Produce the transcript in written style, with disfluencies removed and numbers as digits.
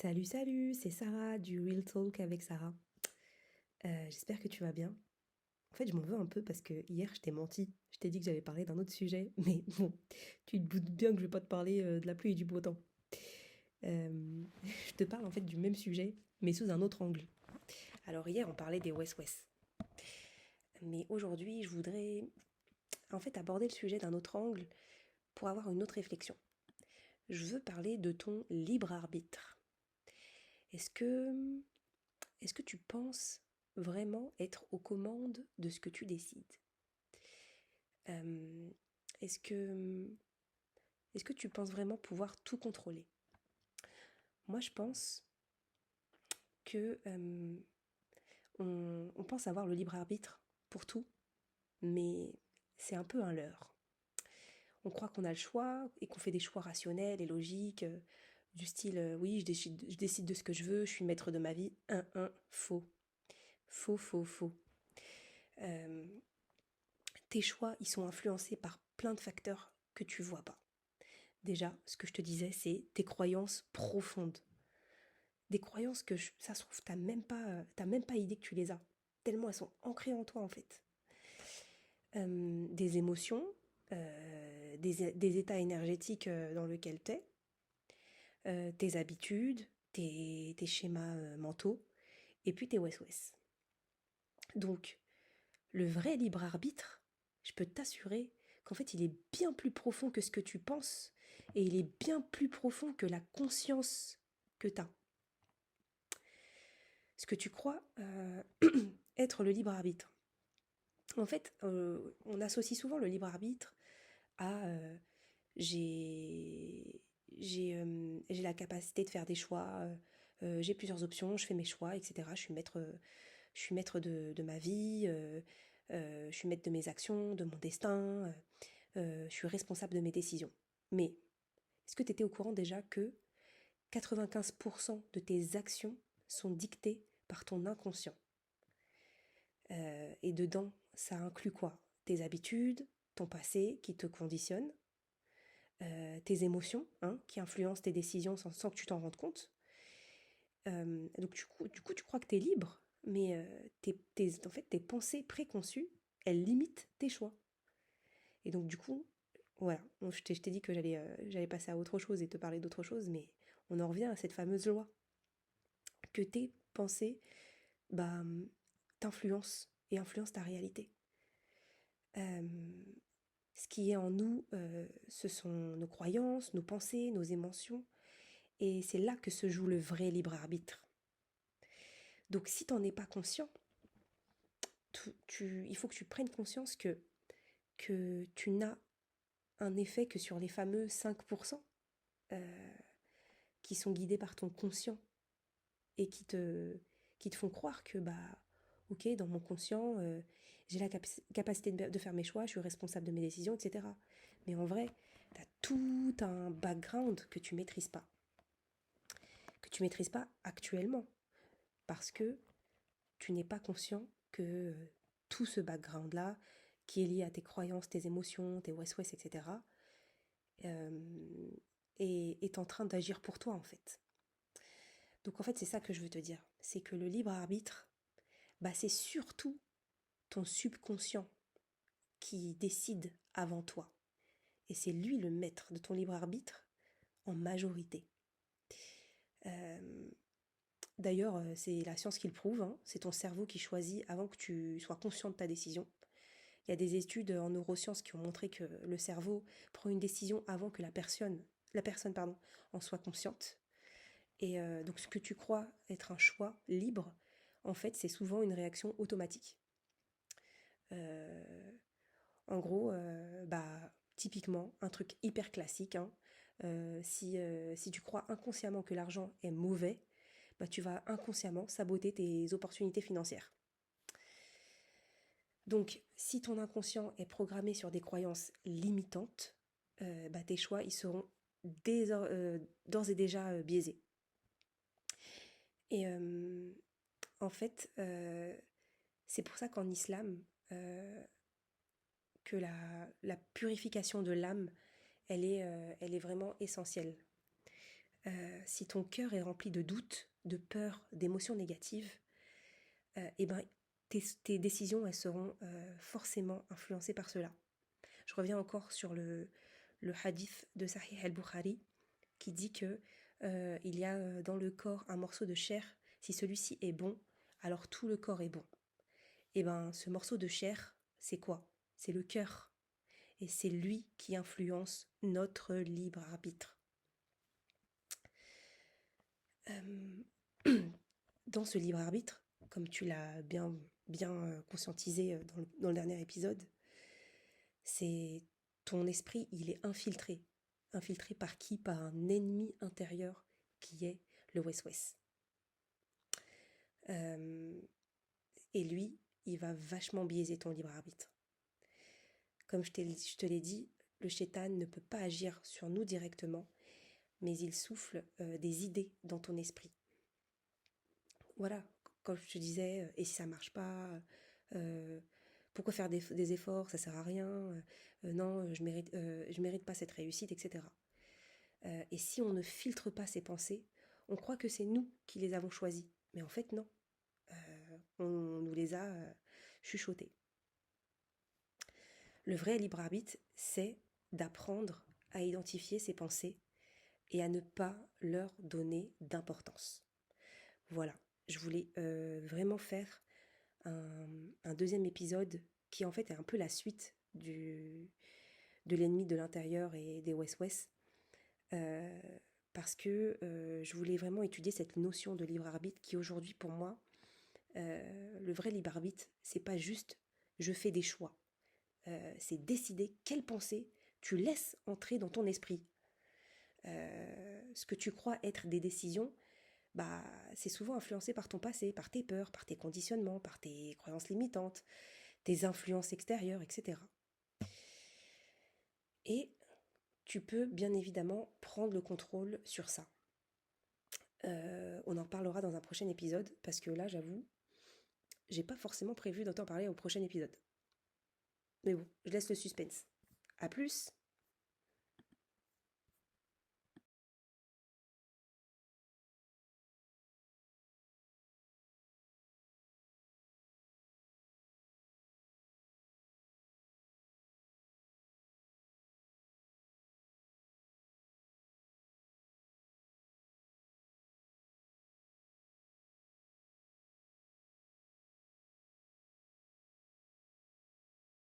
Salut, salut, c'est Sarah du Real Talk avec Sarah. J'espère que tu vas bien. En fait, je m'en veux un peu parce que hier, je t'ai menti. Je t'ai dit que j'allais parler d'un autre sujet, mais bon, tu te doutes bien que je vais pas te parler de la pluie et du beau temps. Je te parle en fait du même sujet, mais sous un autre angle. Alors hier, on parlait des West-West. Mais aujourd'hui, je voudrais en fait aborder le sujet d'un autre angle pour avoir une autre réflexion. Je veux parler de ton libre arbitre. Est-ce que Est-ce que tu penses vraiment être aux commandes de ce que tu décides? Euh, est-ce que, est-ce que tu penses vraiment pouvoir tout contrôler? Moi, je pense que on pense avoir le libre arbitre pour tout, mais c'est un peu un leurre. On croit qu'on a le choix et qu'on fait des choix rationnels et logiques, du style oui, je décide de ce que je veux, je suis maître de ma vie. Faux. Faux, faux, faux. Euh, Tes choix, ils sont influencés par plein de facteurs que tu vois pas. Déjà, ce que je te disais, c'est tes croyances profondes. Des croyances que, ça se trouve, t'as même pas idée que tu les as. Tellement elles sont ancrées en toi, en fait. Des émotions, des états énergétiques dans lesquels t'es, tes habitudes, tes schémas mentaux, et puis tes West-West. Donc, le vrai libre arbitre, je peux t'assurer qu'en fait, il est bien plus profond que ce que tu penses et il est bien plus profond que la conscience que tu as. Ce que tu crois être le libre arbitre. En fait, on associe souvent le libre arbitre à j'ai la capacité de faire des choix, j'ai plusieurs options, je fais mes choix, etc. Je suis maître de ma vie, je suis maître de mes actions, de mon destin, je suis responsable de mes décisions. Mais est-ce que tu étais au courant déjà que 95% de tes actions sont dictées par ton inconscient? Et dedans, ça inclut quoi? Tes habitudes, ton passé qui te conditionne, tes émotions qui influencent tes décisions sans que tu t'en rendes compte. Donc du coup, tu crois que tu es libre, mais en fait, tes pensées préconçues, elles limitent tes choix. Et donc du coup, voilà, je t'ai dit que j'allais passer à autre chose et te parler d'autre chose, mais on en revient à cette fameuse loi, que tes pensées bah, t'influencent et influencent ta réalité. Euh, Ce qui est en nous, ce sont nos croyances, nos pensées, nos émotions, et c'est là que se joue le vrai libre arbitre. Donc si tu n'en es pas conscient, il faut que tu prennes conscience que tu n'as un effet que sur les fameux 5% qui sont guidés par ton conscient et qui te font croire que, bah, ok, dans mon conscient, j'ai la capacité de faire mes choix, je suis responsable de mes décisions, etc. Mais en vrai, tu as tout un background que tu maîtrises pas actuellement, parce que tu n'es pas conscient que tout ce background-là, qui est lié à tes croyances, tes émotions, tes West-West, etc., euh, est en train d'agir pour toi, en fait. Donc en fait, c'est ça que je veux te dire. C'est que le libre arbitre, bah, c'est surtout ton subconscient qui décide avant toi. Et c'est lui le maître de ton libre arbitre en majorité. Euh, D'ailleurs, c'est la science qui le prouve, c'est ton cerveau qui choisit avant que tu sois conscient de ta décision. Il y a des études en neurosciences qui ont montré que le cerveau prend une décision avant que la personne en soit consciente. Et donc ce que tu crois être un choix libre, en fait, c'est souvent une réaction automatique. Euh, En gros, bah, typiquement, un truc hyper classique, si tu crois inconsciemment que l'argent est mauvais, bah, tu vas inconsciemment saboter tes opportunités financières. Donc, si ton inconscient est programmé sur des croyances limitantes, bah, tes choix ils seront d'ores et déjà biaisés. Et en fait, c'est pour ça qu'en islam, que la purification de l'âme, elle est vraiment essentielle. Si ton cœur est rempli de doutes, de peurs, d'émotions négatives, eh ben, tes décisions, elles seront forcément influencées par cela. Je reviens encore sur le hadith de Sahih al-Bukhari qui dit que il y a dans le corps un morceau de chair. Si celui-ci est bon, alors tout le corps est bon. Et ben, ce morceau de chair, c'est quoi? C'est le cœur. Et c'est lui qui influence notre libre arbitre. Dans ce libre arbitre, comme tu l'as bien conscientisé dans le dernier épisode, c'est ton esprit, il est infiltré. Infiltré par qui? Par un ennemi intérieur qui est le West-West. Et lui, il va vachement biaiser ton libre arbitre. Comme je te l'ai dit, le shaitan ne peut pas agir sur nous directement, mais il souffle des idées dans ton esprit. Voilà, comme je te disais, et si ça marche pas, pourquoi faire des efforts, ça sert à rien, non, je mérite pas cette réussite, etc. Et si on ne filtre pas ces pensées, on croit que c'est nous qui les avons choisies, mais en fait non, on nous les a chuchotées. Le vrai libre arbitre, c'est d'apprendre à identifier ses pensées et à ne pas leur donner d'importance. Voilà, je voulais vraiment faire un deuxième épisode qui en fait est un peu la suite de l'ennemi de l'intérieur et des West-West, parce que je voulais vraiment étudier cette notion de libre arbitre qui aujourd'hui pour moi, le vrai libre arbitre, c'est pas juste je fais des choix, c'est décider quelle pensée tu laisses entrer dans ton esprit. Ce que tu crois être des décisions, bah, c'est souvent influencé par ton passé, par tes peurs, par tes conditionnements, par tes croyances limitantes, tes influences extérieures, etc. Et tu peux bien évidemment prendre le contrôle sur ça. On en parlera dans un prochain épisode, parce que là, j'avoue, j'ai pas forcément prévu d'en parler au prochain épisode. Mais bon, je laisse le suspense. À plus!